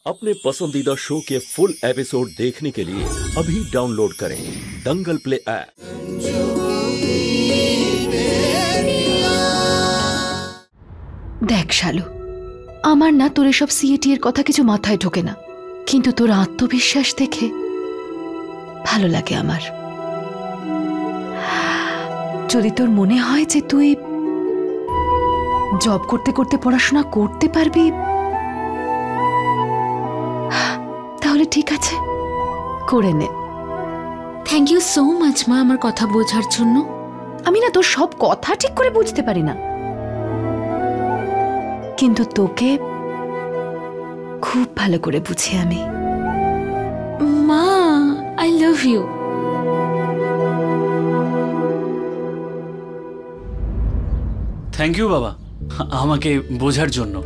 अपने पसंदीदा शो के फुल एपिसोड देखने के लिए अभी डाउनलोड करें दंगल प्ले ऐप। देख शालू, আমার না তোর এসব সিএটি এর কথা কিছু মাথায় ঢোকে না, কিন্তু তোর আত্মবিশ্বাস দেখে ভালো লাগে আমার। যদি তোর মনে হয় যে তুই জব করতে করতে পড়াশোনা করতে পারবি, তাহলে ঠিক আছে, করে নে। থ্যাংক ইউ সো মাচ মা আমার কথা বোঝার জন্য। আমি না তোর সব কথা ঠিক করে বুঝতে পারি না, কিন্তু তোকে খুব ভালো করে বুঝি আমি। মা, I love you. Thank you বাবা আমাকে বোঝার জন্য।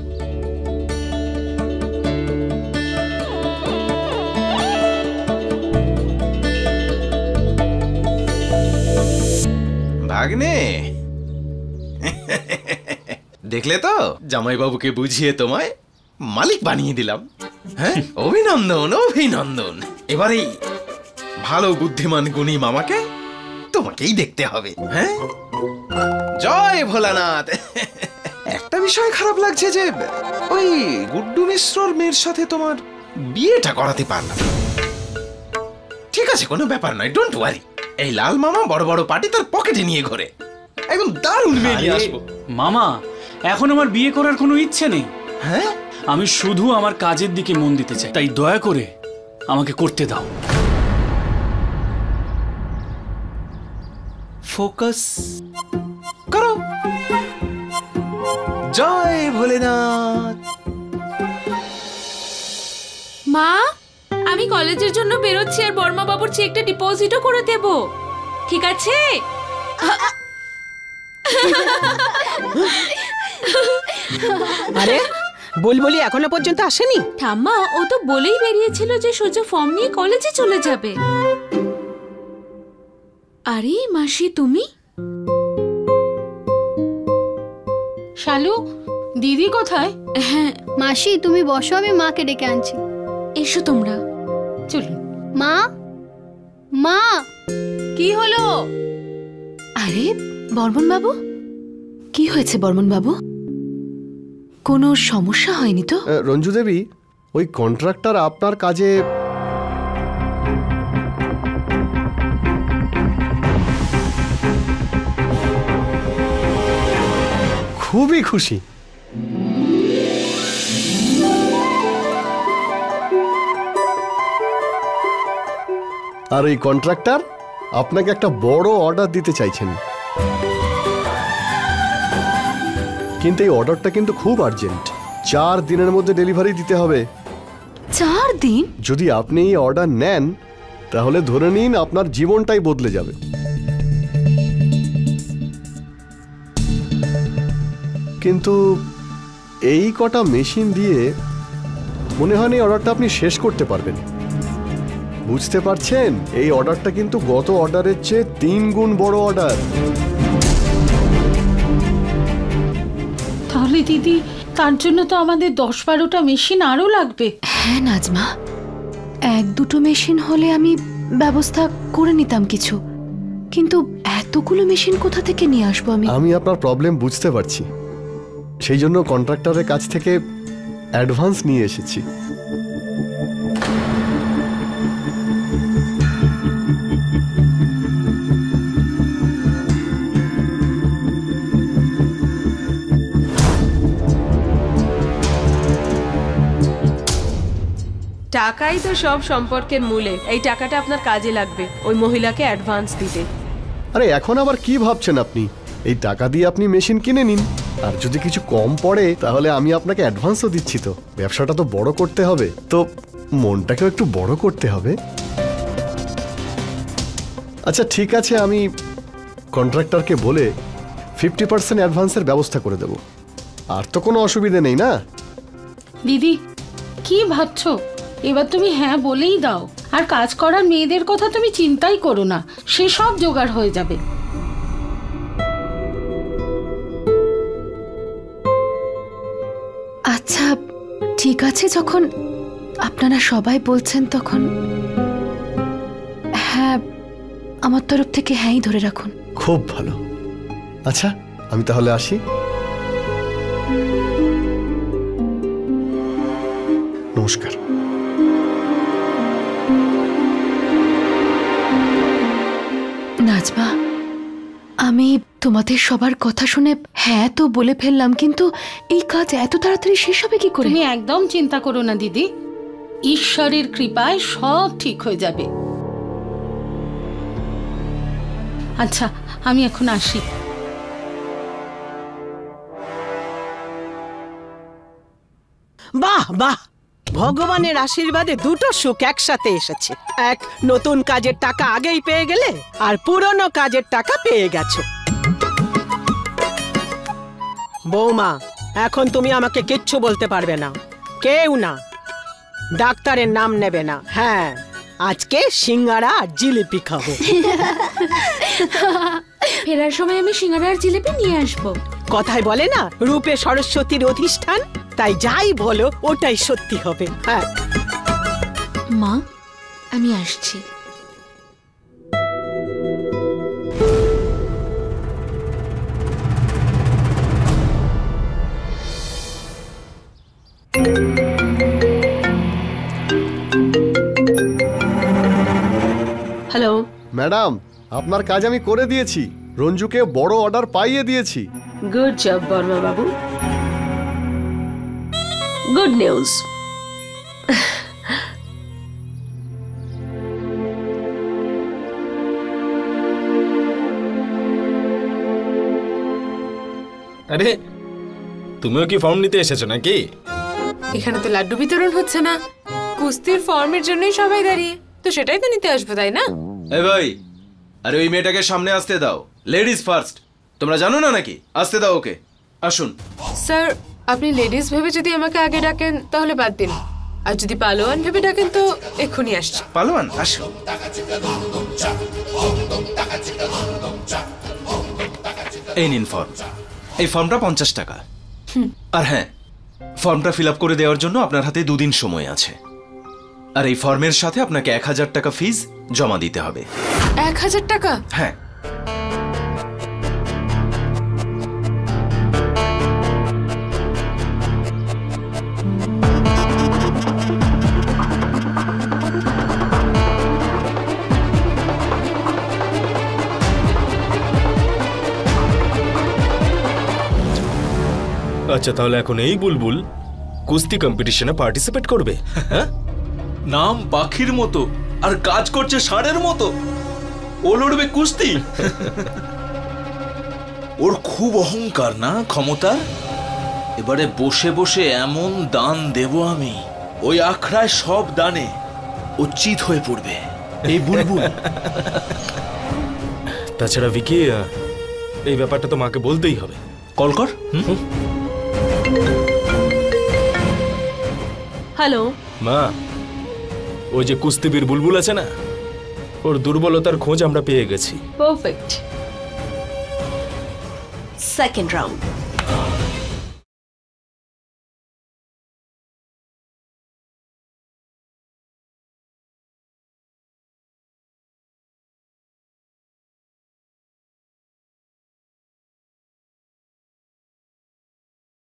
ভাগ্নে, দেখলে তো জামাইবাবুকে বুঝিয়ে তোমায় মালিক বানিয়ে দিলাম। হ্যাঁ, অভিনন্দন অভিনন্দন। এবারেই ভালো বুদ্ধিমান গুণী মামাকে তোমাকেই দেখতে হবে। হ্যাঁ, জয় ভোলানাথ। একটা বিষয় খারাপ লাগছে যে ওই গুড্ডু মিশ্রর মেয়ের সাথে তোমার বিয়েটা করাতে পারলাম। ঠিক আছে, কোনো ব্যাপার নয়, ডোন্ট ওয়ারি। এই লাল মামা বড় বড় পার্টি তার পকেটে নিয়ে ঘোরে, একদম দারুণ মেয়ে নিয়ে আসবো। মামা, এখন আমার বিয়ে করার কোনো ইচ্ছে নেই। হ্যাঁ, আমি শুধু আমার কাজের দিকে মন দিতে চাই, তাই দয়া করে আমাকে করতে দাও। ফোকাস করো। জয় ভোলেনাথ। মা, আমি কলেজের জন্য বেরোচ্ছি আর বর্মা বাবুর চেকটা ডিপোজিটও করে দেব, ঠিক আছে? আরে বুলবুলি এখনো পর্যন্ত আসেনি? ঠাম্মা, ও তো বলেই বেরিয়েছিল যে সোজা ফর্ম নিয়ে কলেজে চলে যাবে। আরে মাসি, তুমি? শালু, দিদি কোথায়? হ্যাঁ মাসি, তুমি বসো, আমি মাকে ডেকে আনছি। এসো তোমরা। চলুন। মা, মা, কি হলো? আরে বর্মন বাবু, কি হয়েছে বর্মন বাবু? কোনো সমস্যা হয়নি তো? রঞ্জু দেবী, ওই কন্ট্রাক্টর আপনার কাজে খুবই খুশি। আর এই কন্ট্রাক্টর আপনাকে একটা বড় অর্ডার দিতে চাইছেন, কিন্তু এই অর্ডারটা কিন্তু খুব আর্জেন্ট। 4 দিনের মধ্যে ডেলিভারি দিতে হবে। 4 দিন? যদি আপনি এই অর্ডার নেন তাহলে ধরে নিন আপনার জীবনটাই বদলে যাবে। কিন্তু এই কটা মেশিন দিয়ে মনে হয় না এই অর্ডারটা আপনি শেষ করতে পারবেন। বুঝতে পারছেন, এই অর্ডারটা কিন্তু গত অর্ডারের চেয়ে 3 গুণ বড় অর্ডার। তাহলে দিদি, তার জন্য তো আমাদের 10-12টা মেশিন আরো লাগবে। হ্যাঁ নাজমা, 1-2টো মেশিন হলে আমি ব্যবস্থা করে নিতাম কিছু, কিন্তু এতগুলো মেশিন কোথা থেকে নিয়ে আসবো আমি? আমি আপনার প্রবলেম বুঝতে পারছি, সেই জন্য কন্ট্রাক্টরের কাছ থেকে অ্যাডভান্স নিয়ে এসেছি। টাকাই তো সব সম্পর্কের মূলে। এই টাকাটা আপনার কাজে লাগবে ওই মহিলাকে অ্যাডভান্স দিতে। আরে এখন আবার কি ভাবছেন আপনি? এই টাকা দিয়ে আপনি মেশিন কিনে নিন, আর যদি কিছু কম পড়ে তাহলে আমি আপনাকে অ্যাডভান্সও দিচ্ছি। তো ব্যবসাটা তো বড় করতে হবে, তো মনটাকেও একটু বড় করতে হবে। আচ্ছা ঠিক আছে, আমি কন্ট্রাক্টরকে বলে 50% অ্যাডভান্সের ব্যবস্থা করে দেব। আর তো কোনো অসুবিধে নেই না? দিদি, কি ভাবছো? এবার তুমি হ্যাঁ বলেই দাও, আর কাজ করার মেয়েদের কথা তুমি চিন্তাই করো না, সে সব জোগাড় হয়ে যাবে। আচ্ছা ঠিক আছে, যখন আপনারা সবাই বলছেন তখন হ্যাঁ, আমার তরফ থেকে হ্যাঁই ধরে রাখুন। খুব ভালো। আচ্ছা, আমি তাহলে আসি। নমস্কার। নাজমা, আমি তোমাদের সবার কথা শুনে হ্যাঁ তো বলে ফেললাম, কিন্তু এই কাজ এত তাড়াতাড়ি শেষ হবে কি করে? তুমি একদম চিন্তা করো না দিদি, ঈশ্বরের কৃপায় সব ঠিক হয়ে যাবে। আচ্ছা, আমি এখন আসি। বাহ বাহ, ভগবানের আশীর্বাদে দুটো সুখ একসাথে এসেছে। এক, নতুন কাজের টাকা আগেই পেয়ে গেলে, আর পুরনো কাজের টাকা পেয়ে গেছো। বৌমা, এখন তুমি আমাকে কিচ্ছু বলতে পারবে না, কেউ না। ডাক্তারের নাম নেবে না। হ্যাঁ, আজকে সিঙ্গারা আর জিলিপি খাবো। ফেরার সময় আমি সিঙ্গারা আর জিলিপি নিয়ে আসবো। কথায় বলে না, রূপে সরস্বতীর অধিষ্ঠান, তাই যাই বলো ওটাই সত্যি হবে। হ্যাঁ মা, আমি আসছি। হ্যালো ম্যাডাম, আপনার কাজ আমি করে দিয়েছি। রঞ্জুকে বড় অর্ডার পাইয়ে দিয়েছি। গুড জব বর্মা বাবু, গুড নিউজ। আরে, তুমিও কি ফর্ম নিতে এসেছো নাকি? এখানে তো লাড্ডু বিতরণ হচ্ছে না, কুস্তির ফর্মের জন্যই সবাই দাঁড়িয়ে, তো সেটাই তো নিতে আসবো, তাই না? এই ভাই, আরে ওই মেয়েটাকে সামনে আসতে দাও। লেডিজ ফার্স্ট, তোমরা জানো না নাকি? আসতে দাও ওকে। আসুন স্যার, আপনি লেডিস ভেবে যদি আমাকে আগে ডাকেন তাহলে বাদ দিন, আর যদি পালোয়ান ভেবে ডাকেন তো এক্ষুনি আসছে। পালোয়ান, আসো। এই নিন ফর্ম। এই ফর্মটা 50 টাকা। আর হ্যাঁ, ফর্মটা ফিল আপ করে দেওয়ার জন্য আপনার হাতে 2 দিন সময় আছে। আর এই ফর্মের সাথে আপনাকে 1000 টাকা ফিস জমা দিতে হবে। 1000 টাকা? হ্যাঁ। আচ্ছা, তাহলে এখন এই বুলবুল কুস্তি কম্পিটিশনে পার্টিসিপেট করবে? হ্যাঁ, নাম পাখির মতো আর কাজ করছে ষাঁড়ের মতো। ও লড়বে কুস্তি? ওর খুব অহংকার না, ক্ষমতা। এবারে বসে বসে এমন দান দেব আমি, ওই আখড়ায় সব দানে ও চিত হয়ে পড়বে। এই বুলবুল। তাছাড়া ভিকি, এই ব্যাপারটা তো মাকে বলতেই হবে। কল কর। হ্যালো মা, ওই যে কুস্তিবীর বুলবুল আছে না, ওর দুর্বলতার খোঁজ আমরা পেয়ে গেছি। পারফেক্ট। Second round.